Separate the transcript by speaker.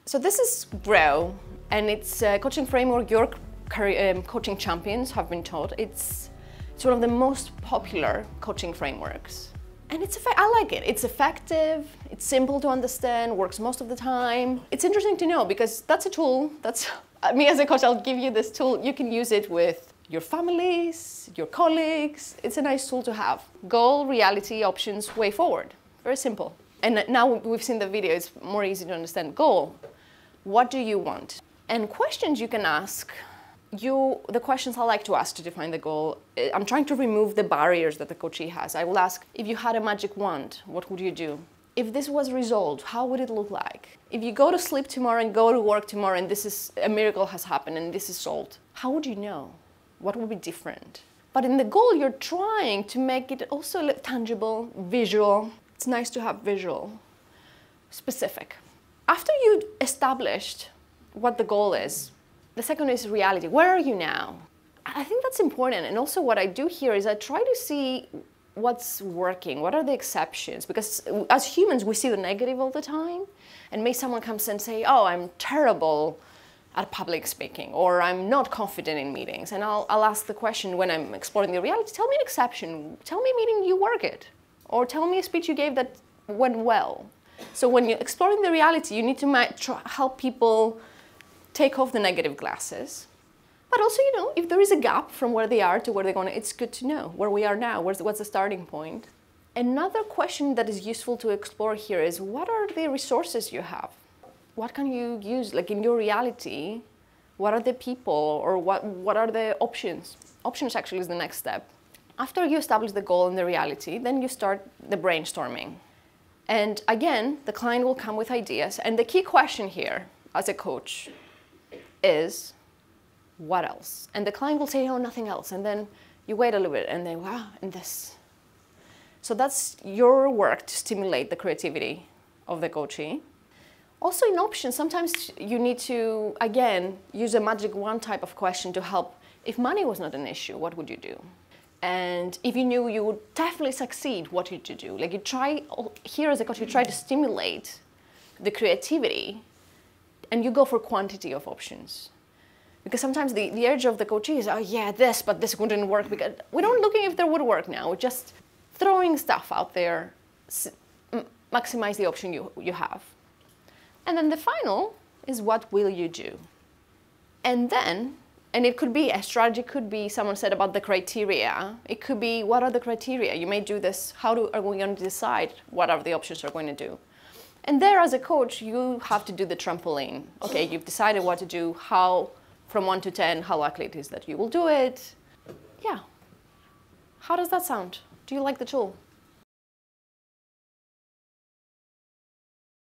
Speaker 1: So this is GROW, and it's a coaching framework your coaching champions have been taught. It's one of the most popular coaching frameworks. And I like it. It's effective, it's simple to understand, works most of the time. It's interesting to know because that's a tool. That's me as a coach, I'll give you this tool. You can use it with your families, your colleagues. It's a nice tool to have. Goal, reality, options, way forward. Very simple. And now we've seen the video, it's more easy to understand. Goal, what do you want? And questions you can ask. The questions I like to ask to define the goal, I'm trying to remove the barriers that the coachee has. I will ask, if you had a magic wand, what would you do? If this was resolved, how would it look like? If you go to sleep tomorrow and go to work tomorrow and a miracle has happened and this is solved, how would you know? What would be different? But in the goal, you're trying to make it also tangible, visual. It's nice to have visual, specific. After you established what the goal is, the second is reality. Where are you now? I think that's important. And also what I do here is I try to see what's working, what are the exceptions? Because as humans, we see the negative all the time. And maybe someone comes and say, oh, I'm terrible at public speaking, or I'm not confident in meetings. And I'll ask the question when I'm exploring the reality, tell me an exception. Tell me a meeting you work at. Or tell me a speech you gave that went well. So when you're exploring the reality, you need to help people take off the negative glasses. But also, if there is a gap from where they are to where they're going, it's good to know where we are now, what's the starting point. Another question that is useful to explore here is, what are the resources you have? What can you use, like in your reality? What are the people, or what are the options? Options actually is the next step. After you establish the goal and the reality, then you start the brainstorming. And again, the client will come with ideas. And the key question here, as a coach, is, what else? And the client will say, oh, nothing else. And then you wait a little bit and then, wow, and this. So that's your work to stimulate the creativity of the coachee. Also in options, sometimes you need to, again, use a magic wand type of question to help. If money was not an issue, what would you do? And if you knew you would definitely succeed, what would you do? Like here as a coach, you try to stimulate the creativity and you go for quantity of options. Because sometimes the urge of the coachee is, oh yeah, but this wouldn't work. Because we're not looking if there would work now. We're just throwing stuff out there, maximize the option you have. And then the final is, what will you do? And it could be, a strategy could be, someone said about the criteria. It could be, what are the criteria? You may do this, are we going to decide what are the options we're going to do? And there, as a coach, you have to do the trampoline. Okay, you've decided what to do, how, from 1 to 10, how likely it is that you will do it. Yeah. How does that sound? Do you like the tool?